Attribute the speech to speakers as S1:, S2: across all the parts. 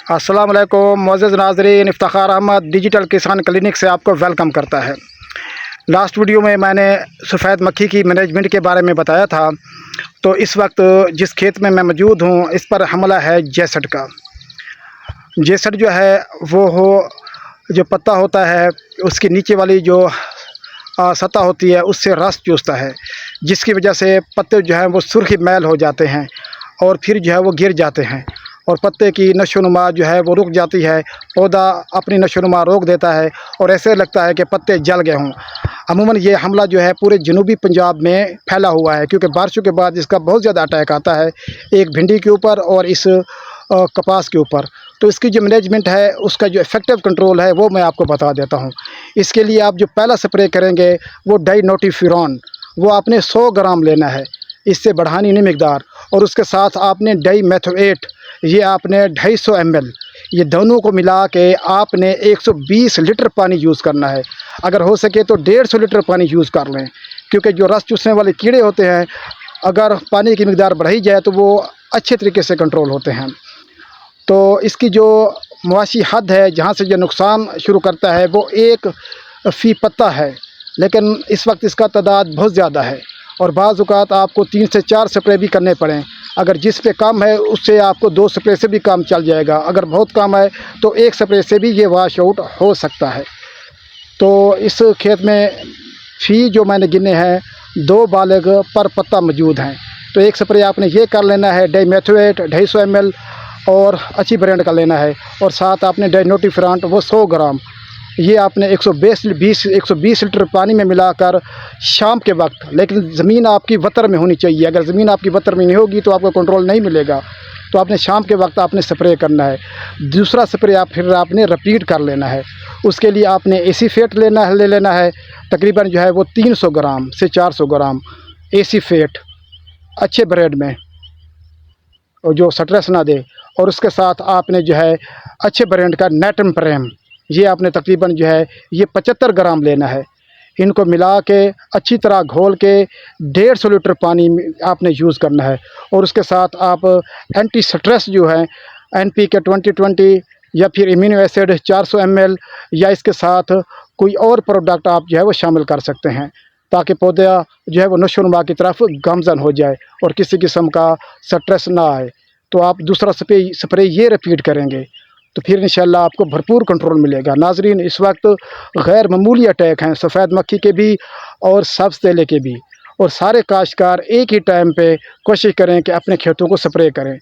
S1: अस्सलाम वालेकुम मोअज़्ज़ज़ नाज़रीन, इफ्तिखार अहमद डिजिटल किसान क्लिनिक से आपको वेलकम करता है। लास्ट वीडियो में मैंने सफ़ेद मक्खी की मैनेजमेंट के बारे में बताया था। तो इस वक्त जिस खेत में मैं मौजूद हूँ, इस पर हमला है जेसट का। जेसट जो है वो जो पत्ता होता है उसके नीचे वाली जो सतह होती है उससे रस चूसता है, जिसकी वजह से पत्ते जो हैं वो सुर्खी मैल हो जाते हैं और फिर जो है वो गिर जाते हैं और पत्ते की नशोनुमा जो है वो रुक जाती है। पौधा अपनी नशोनुमा रोक देता है और ऐसे लगता है कि पत्ते जल गए हों। अमूमन ये हमला जो है पूरे जनूबी पंजाब में फैला हुआ है, क्योंकि बारिशों के बाद इसका बहुत ज़्यादा अटैक आता है, एक भिंडी के ऊपर और इस कपास के ऊपर। तो इसकी जो मैनेजमेंट है, उसका जो इफ़ेक्टिव कंट्रोल है वो मैं आपको बता देता हूँ। इसके लिए आप जो पहला स्प्रे करेंगे वो डाइनोटिफिरॉन, वो आपने 100 ग्राम लेना है, इससे बढ़ानी नहीं मिकदार। और उसके साथ आपने डाइमेथोएट, ये आपने 250 ml, ये दोनों को मिला के आपने 120 लीटर पानी यूज़ करना है। अगर हो सके तो 150 लीटर पानी यूज़ कर लें, क्योंकि जो रस चूसने वाले कीड़े होते हैं, अगर पानी की मिकदार बढ़ाई जाए तो वो अच्छे तरीके से कंट्रोल होते हैं। तो इसकी जो मुआशी हद है, जहाँ से जो नुकसान शुरू करता है, वो 1 फ़ी पत्ता है, लेकिन इस वक्त इसका तादाद बहुत ज़्यादा है और बाज़ औक़ात आपको 3 से 4 स्प्रे भी करने पड़ें। अगर जिस पे कम है उससे आपको 2 स्प्रे से भी काम चल जाएगा। अगर बहुत कम है तो 1 स्प्रे से भी ये वाश आउट हो सकता है। तो इस खेत में फ़ी जो मैंने गिने हैं 2 बालग पर पत्ता मौजूद हैं। तो 1 स्प्रे आपने ये कर लेना है डाइमेथोएट 250 ml और अच्छी ब्रांड का लेना है, और साथ आपने डाइनोटिफिरॉन वो 100 ग्राम, ये आपने 120 लीटर पानी में मिलाकर शाम के वक्त, लेकिन ज़मीन आपकी वतर में होनी चाहिए। अगर ज़मीन आपकी वतर में नहीं होगी तो आपको कंट्रोल नहीं मिलेगा। तो आपने शाम के वक्त आपने स्प्रे करना है। दूसरा स्प्रे फिर आपने रिपीट कर लेना है। उसके लिए आपने एसीफेट ले लेना है, तकरीबन जो है वो 300 ग्राम से 400 ग्राम एसीफेट, अच्छे ब्रांड में, और जो स्ट्रेस ना दे। और उसके साथ आपने जो है अच्छे ब्रांड का नेटम प्रेम, ये आपने तकरीबन जो है ये 75 ग्राम लेना है। इनको मिला के अच्छी तरह घोल के 150 लीटर पानी में आपने यूज़ करना है। और उसके साथ आप एंटी स्ट्रेस जो है NPK 2020 या फिर इम्यूनो एसिड 400 ml, या इसके साथ कोई और प्रोडक्ट आप जो है वो शामिल कर सकते हैं, ताकि पौधा जो है वो नशोनुमा की तरफ गामज़न हो जाए और किसी किस्म का स्ट्रेस ना आए। तो आप दूसरा स्प्रे ये रिपीट करेंगे तो फिर इंशाल्लाह आपको भरपूर कंट्रोल मिलेगा। नाज़रीन, इस वक्त गैर मामूली अटैक हैं सफ़ेद मक्खी के भी और सब्ज़ तेले के भी, और सारे काश्तकार एक ही टाइम पे कोशिश करें कि अपने खेतों को स्प्रे करें।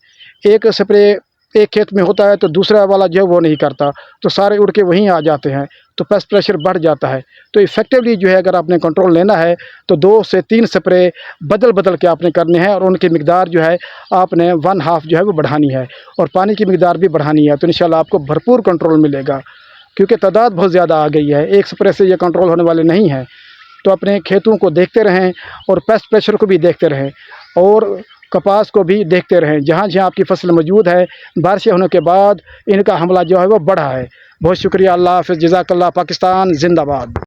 S1: एक स्प्रे एक खेत में होता है तो दूसरा वाला जो है वो नहीं करता, तो सारे उड़ के वहीं आ जाते हैं, तो पेस्ट प्रेशर बढ़ जाता है। तो इफ़ेक्टिवली जो है अगर आपने कंट्रोल लेना है तो 2 से 3 स्प्रे बदल के आपने करने हैं, और उनकी मिकदार जो है आपने 1/2 जो है वो बढ़ानी है, और पानी की मिकदार भी बढ़ानी है। तो इंशाल्लाह आपको भरपूर कंट्रोल मिलेगा, क्योंकि तादाद बहुत ज़्यादा आ गई है, एक स्प्रे से ये कंट्रोल होने वाले नहीं हैं। तो अपने खेतों को देखते रहें और पेस्ट प्रेशर को भी देखते रहें और कपास को भी देखते रहें। जहाँ जहाँ आपकी फसल मौजूद है, बारिशें होने के बाद इनका हमला जो है वो बढ़ा है। बहुत शुक्रिया। अल्लाह हाफ़िज़। जज़ाकल्लाह। पाकिस्तान ज़िंदाबाद।